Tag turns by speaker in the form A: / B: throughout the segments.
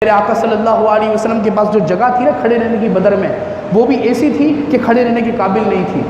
A: میرے آقا صلی اللہ علیہ وسلم کے پاس جو جگہ تھی نا کھڑے رہنے کی بدر میں، وہ بھی ایسی تھی کہ کھڑے رہنے کے قابل نہیں تھی۔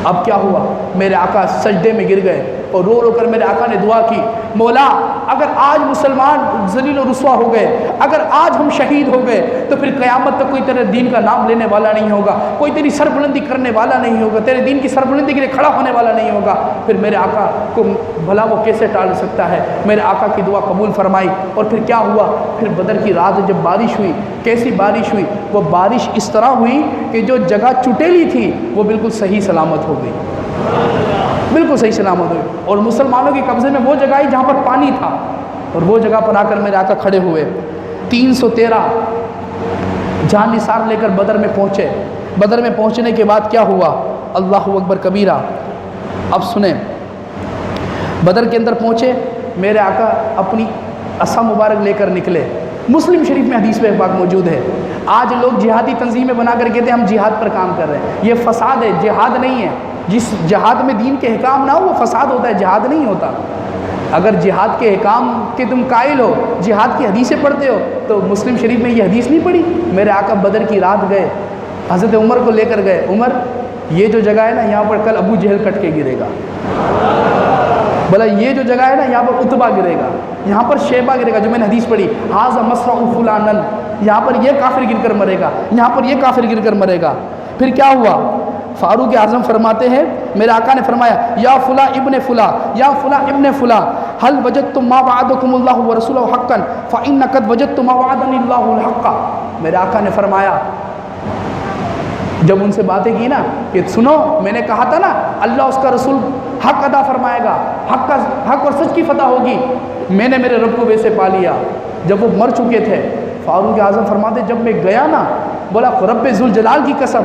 A: اب کیا ہوا، میرے آقا سجدے میں گر گئے اور رو رو کر میرے آقا نے دعا کی، مولا اگر آج مسلمان ذلیل و رسوا ہو گئے، اگر آج ہم شہید ہو گئے تو پھر قیامت تک کوئی تیرے دین کا نام لینے والا نہیں ہوگا، کوئی تیری سربلندی کرنے والا نہیں ہوگا، تیرے دین کی سربلندی کے لیے کھڑا ہونے والا نہیں ہوگا، پھر میرے آقا کو بھلا وہ کیسے ٹال سکتا ہے۔ میرے آقا کی دعا قبول فرمائی، اور پھر کیا ہوا، پھر بدر کی رات جب بارش ہوئی، کیسی بارش ہوئی، وہ بارش اس طرح ہوئی کہ جو جگہ چٹیلی تھی وہ بالکل صحیح سلامت ہو گئی، بالکل صحیح سلامت ہوئی، اور مسلمانوں کے قبضے میں وہ جگہ آئی جہاں پر پانی تھا، اور وہ جگہ پر آ کر میرے آقا کھڑے ہوئے۔ 313 جان نثار لے کر بدر میں پہنچے۔ بدر میں پہنچنے کے بعد کیا ہوا، اللہ اکبر کبیرہ۔ اب سنیں، بدر کے اندر پہنچے، میرے آقا اپنی عصا مبارک لے کر نکلے۔ مسلم شریف میں حدیث پہ پاک موجود ہے۔ آج لوگ جہادی تنظیمیں بنا کر کہتے ہیں ہم جہاد پر کام کر رہے ہیں، یہ فساد ہے، جہاد نہیں ہے۔ جس جہاد میں دین کے احکام نہ ہو وہ فساد ہوتا ہے، جہاد نہیں ہوتا۔ اگر جہاد کے احکام کے تم قائل ہو، جہاد کی حدیثیں پڑھتے ہو، تو مسلم شریف میں یہ حدیث نہیں پڑھی؟ میرے آقا بدر کی رات گئے، حضرت عمر کو لے کر گئے، عمر یہ جو جگہ ہے نا یہاں پر کل ابو جہل کٹ کے گرے گا، بولا یہ جو جگہ ہے نا یہاں پر اتبا گرے گا، یہاں پر شیبہ گرے گا، جو میں نے حدیث پڑھی، ھذا مصرع فلانن، یہاں پر یہ کافر گر کر مرے گا، یہاں پر یہ کافر گر کر مرے گا۔ پھر کیا ہوا، فاروق اعظم فرماتے ہیں، میرے آقا نے فرمایا، یا فلاں ابن فلاں، یا فلاں ابن فلاں، هل وجدتم ما وعدكم الله ورسوله حقا فإن قد وجدتم ما وعدني الله الحق۔ میرے آقا نے فرمایا، جب ان سے باتیں کی نا کہ سنو میں نے کہا تھا نا اللہ اس کا رسول حق ادا فرمائے گا، حق اور سچ کی فتح ہوگی، میں نے میرے رب کو ویسے پا لیا۔ جب وہ مر چکے تھے، فاروق اعظم فرماتے جب میں گیا نا، بولا رب ذوالجلال کی قسم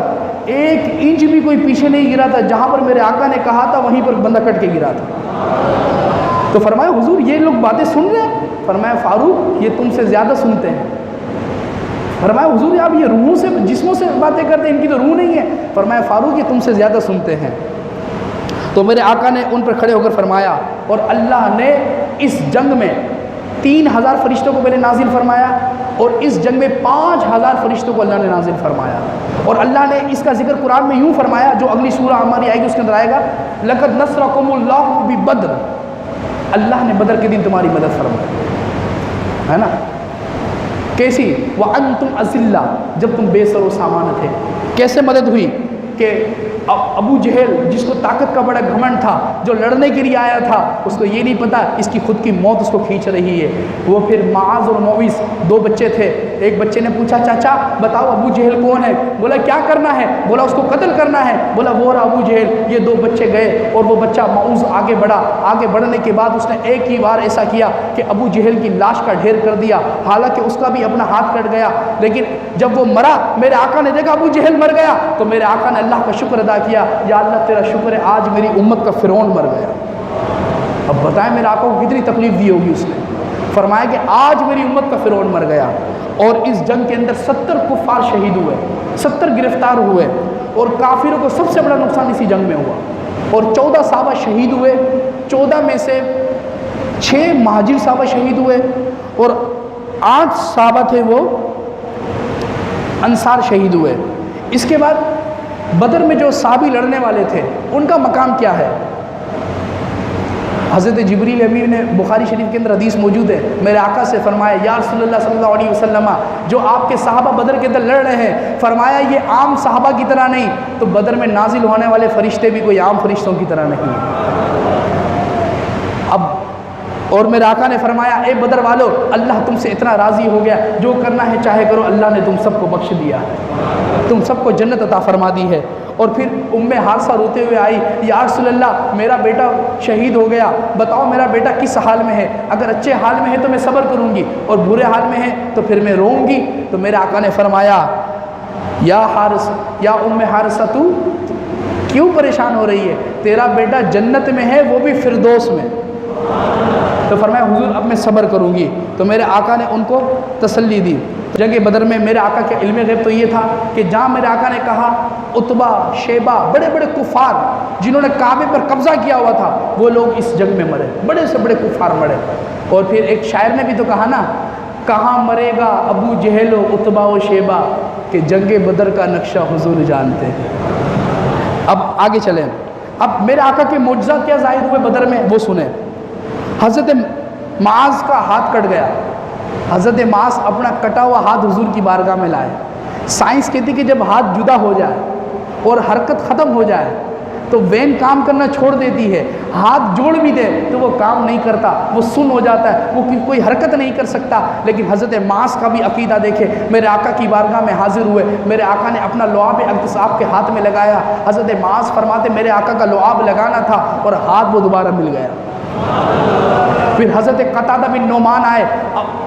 A: 1 انچ بھی کوئی پیچھے نہیں گرا تھا، جہاں پر میرے آقا نے کہا تھا وہیں پر بندہ کٹ کے گرا تھا۔ تو فرمایا حضور یہ لوگ باتیں سن رہے ہیں؟ فرمایا فاروق یہ تم سے زیادہ سنتے ہیں۔ فرمایا حضور آپ یہ روحوں سے جسموں سے باتیں کرتے ہیں، ان کی تو روح نہیں ہے۔ فرمایا فاروق یہ تم سے زیادہ سنتے ہیں۔ تو میرے آقا نے ان پر کھڑے ہو کر فرمایا، اور اللہ نے اس جنگ میں 3000 فرشتوں کو پہلے نازل فرمایا، اور اس جنگ میں 5000 فرشتوں کو اللہ نے نازل فرمایا، اور اللہ نے اس کا ذکر قرآن میں یوں فرمایا، جو اگلی سورہ ہماری آئے گی اس کے اندر آئے گا، لَقَدْ نَصْرَكُمُ اللَّهُ بِبَدْرٍ، اللہ نے بدر کے دن تمہاری مدد فرمائی، ہے نا؟ کیسی؟ وَأَنْتُمْ أَذِلَّةٌ، جب تم بے سر و سامان تھے۔ کیسے مدد ہوئی کہ ابو جہل جس کو طاقت کا بڑا گھمنڈ تھا، جو لڑنے کے لیے آیا تھا، اس کو یہ نہیں پتا اس کی خود کی موت اس کو کھینچ رہی ہے، وہ پھر معاذ اور مویس 2 بچے تھے، ایک بچے نے پوچھا چاچا بتاؤ ابو جہل کون ہے؟ بولا کیا کرنا ہے؟ بولا اس کو قتل کرنا ہے۔ بولا وہ رہا ابو جہل۔ یہ 2 بچے گئے، اور وہ بچہ معوذ آگے بڑھا، آگے بڑھنے کے بعد اس نے ایک ہی بار ایسا کیا کہ ابو جہل کی لاش کا ڈھیر کر دیا، حالانکہ اس کا بھی اپنا ہاتھ کٹ گیا، لیکن جب وہ مرا میرے آقا نے دیکھا ابو جہل مر گیا، تو میرے آقا نے اللہ کا شکر ادا کیا، یا اللہ تیرا شکر ہے آج میری امت کا فرعون مر گیا۔ اب بتائیں میرے آقا کو کتنی تکلیف دی ہوگی اس نے۔ فرمایا کہ آج میری امت کا فرعون مر گیا۔ اور اس جنگ کے اندر 70 کفار شہید ہوئے، 70 گرفتار ہوئے، اور کافروں کو سب سے بڑا نقصان اسی جنگ میں ہوا، اور 14 صحابہ شہید ہوئے، 14 میں سے 6 مہاجر صحابہ شہید ہوئے، اور 8 صحابہ تھے وہ انصار شہید ہوئے۔ اس کے بعد بدر میں جو صحابی لڑنے والے تھے ان کا مقام کیا ہے؟ حضرت جبریل امین نے بخاری شریف کے اندر حدیث موجود ہے، میرے آقا سے فرمایا یا رسول اللہ صلی اللہ علیہ وسلم، جو آپ کے صحابہ بدر کے اندر لڑ رہے ہیں، فرمایا یہ عام صحابہ کی طرح نہیں، تو بدر میں نازل ہونے والے فرشتے بھی کوئی عام فرشتوں کی طرح نہیں ہیں۔ اب اور میرے آقا نے فرمایا اے بدر والو، اللہ تم سے اتنا راضی ہو گیا، جو کرنا ہے چاہے کرو، اللہ نے تم سب کو بخش دیا ہے، تم سب کو جنت عطا فرما دی ہے۔ اور پھر حارثہ روتے ہوئے آئی، یا رسول اللہ میرا بیٹا شہید ہو گیا، بتاؤ میرا بیٹا کس حال میں ہے؟ اگر اچھے حال میں ہے تو میں صبر کروں گی، اور برے حال میں ہے تو پھر میں روؤں گی۔ تو میرے آقا نے فرمایا یا حارث، یا حارثہ تو کیوں پریشان ہو رہی ہے؟ تیرا بیٹا جنت میں ہے، وہ بھی فردوس میں۔ تو فرمایا حضور اب میں صبر کروں گی۔ تو میرے آقا نے ان کو تسلی دی۔ جنگ بدر میں میرے آقا کے علم غیب تو یہ تھا کہ جہاں میرے آقا نے کہا اتبا، شیبہ، بڑے بڑے کفار جنہوں نے کعبے پر قبضہ کیا ہوا تھا، وہ لوگ اس جنگ میں مرے، بڑے سے بڑے کفار مرے۔ اور پھر ایک شاعر نے بھی تو کہا نا کہاں مرے گا ابو جہل و عتبہ و شیبہ کہ جنگ بدر کا نقشہ حضور جانتے ہیں۔ اب آگے چلیں، اب میرے آقا کے معجزات کیا ظاہر ہوئے بدر میں وہ سنیں۔ حضرت معاذ کا ہاتھ کٹ گیا، حضرت معاذ اپنا کٹا ہوا ہاتھ حضور کی بارگاہ میں لائے۔ سائنس کہتی کہ جب ہاتھ جدا ہو جائے اور حرکت ختم ہو جائے تو وین کام کرنا چھوڑ دیتی ہے، ہاتھ جوڑ بھی دے تو وہ کام نہیں کرتا، وہ سن ہو جاتا ہے، وہ کوئی حرکت نہیں کر سکتا۔ لیکن حضرت معاذ کا بھی عقیدہ دیکھے، میرے آقا کی بارگاہ میں حاضر ہوئے، میرے آقا نے اپنا لعاب اغتصاب کے ہاتھ میں لگایا۔ حضرت معاذ فرماتے میرے آقا کا لعاب لگانا تھا اور ہاتھ وہ دوبارہ مل گیا۔ پھر حضرت قتادہ بن نعمان آئے،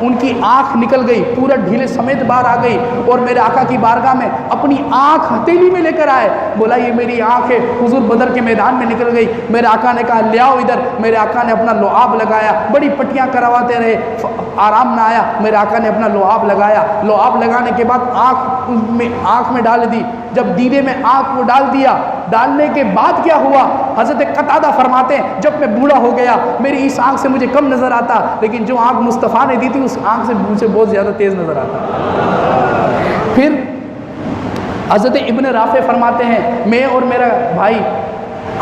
A: ان کی آنکھ نکل گئی، پورا ڈھیلے سمیت باہر آ گئی اور میرے آقا کی بارگاہ میں اپنی آنکھ ہتھیلی میں لے کر آئے، بولا یہ میری آنکھ ہے، حضور بدر کے میدان میں نکل گئی۔ میرے آقا نے کہا لے آؤ ادھر، میرے آقا نے اپنا لعاب لگایا، بڑی پٹیاں کرواتے رہے، آرام نہ آیا، میرے آقا نے اپنا لعاب لگایا، لعاب لگانے کے بعد آنکھ میں ڈال دی، جب دیدے میں آنکھ کو ڈال دیا، ڈالنے کے بعد کیا ہوا؟ حضرت قتادہ فرماتے ہیں جب میں بوڑھا ہو گیا میری اس آنکھ سے مجھے کم نظر آتا، لیکن جو آنکھ مصطفیٰ نے دی تھی اس آنکھ سے مجھے بہت زیادہ تیز نظر آتا۔ پھر حضرت ابن رافع فرماتے ہیں میں اور میرا بھائی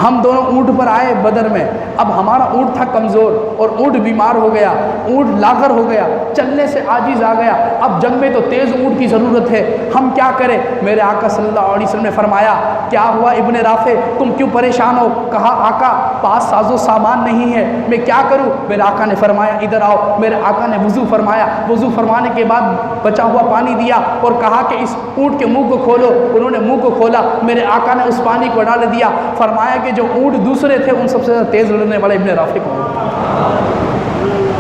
A: ہم دونوں اونٹ پر آئے بدر میں، اب ہمارا اونٹ تھا کمزور اور اونٹ بیمار ہو گیا، اونٹ لاغر ہو گیا، چلنے سے عاجز آ گیا، اب جنگ میں تو تیز اونٹ کی ضرورت ہے، ہم کیا کریں؟ میرے آقا صلی اللہ علیہ وسلم نے فرمایا کیا ہوا ابن رافع تم کیوں پریشان ہو؟ کہا آقا پاس ساز و سامان نہیں ہے، میں کیا کروں؟ میرے آقا نے فرمایا ادھر آؤ، میرے آقا نے وضو فرمایا، وضو فرمانے کے بعد بچا ہوا پانی دیا اور کہا کہ اس اونٹ کے منہ کو کھولو، انہوں نے منہ کو کھولا، میرے آقا نے اس پانی کو ڈال دیا، فرمایا کہ جو اونٹ دوسرے تھے ان سب سے زیادہ تیز لڑنے والے ابن رافع کو۔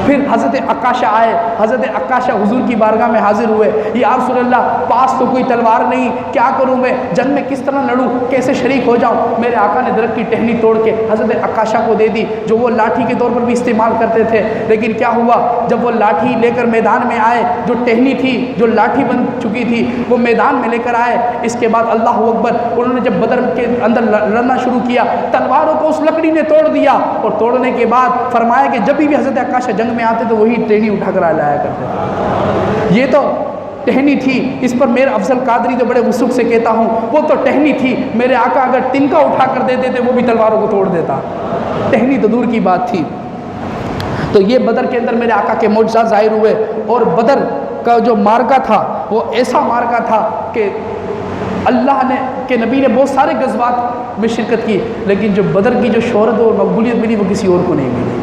A: پھر حضرت عکاشہ آئے، حضرت عکاشہ حضور کی بارگاہ میں حاضر ہوئے، یا رسول اللہ پاس تو کوئی تلوار نہیں، کیا کروں میں جنگ میں کس طرح لڑوں، کیسے شریک ہو جاؤں؟ میرے آقا نے درخت کی ٹہنی توڑ کے حضرت عکاشہ کو دے دی جو وہ لاٹھی کے طور پر بھی استعمال کرتے تھے، لیکن کیا ہوا جب وہ لاٹھی لے کر میدان میں آئے، جو ٹہنی تھی جو لاٹھی بن چکی تھی وہ میدان میں لے کر آئے، اس کے بعد اللہ اکبر انہوں نے جب بدر کے اندر لڑنا شروع کیا تلواروں کو اس لکڑی نے توڑ دیا، اور توڑنے کے بعد فرمایا کہ جب بھی حضرت عکاشہ جنگ میں آتے تو وہی ٹہنی اٹھا کر لایا کرتے تھے۔ یہ تو ٹہنی تھی، اس پر میرا افضل قادری تو بڑے وسوخ سے کہتا ہوں وہ تو ٹہنی تھی، میرے آقا اگر تنکا اٹھا کر دیتے تھے وہ بھی تلواروں کو توڑ دیتا، ٹہنی تو دور کی بات تھی۔ تو یہ بدر کے اندر میرے آقا کے معجزات ظاہر ہوئے، اور بدر کا جو مارکا تھا وہ ایسا مارکا تھا کہ اللہ نے کہ نبی نے بہت سارے غزوات میں شرکت کی، لیکن جو بدر کی جو شہرت اور مقبولیت ملی وہ کسی اور کو نہیں ملی،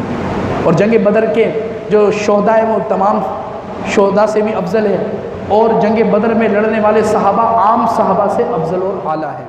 A: اور جنگ بدر کے جو شہداء ہیں وہ تمام شہداء سے بھی افضل ہے، اور جنگ بدر میں لڑنے والے صحابہ عام صحابہ سے افضل اور اعلیٰ ہیں۔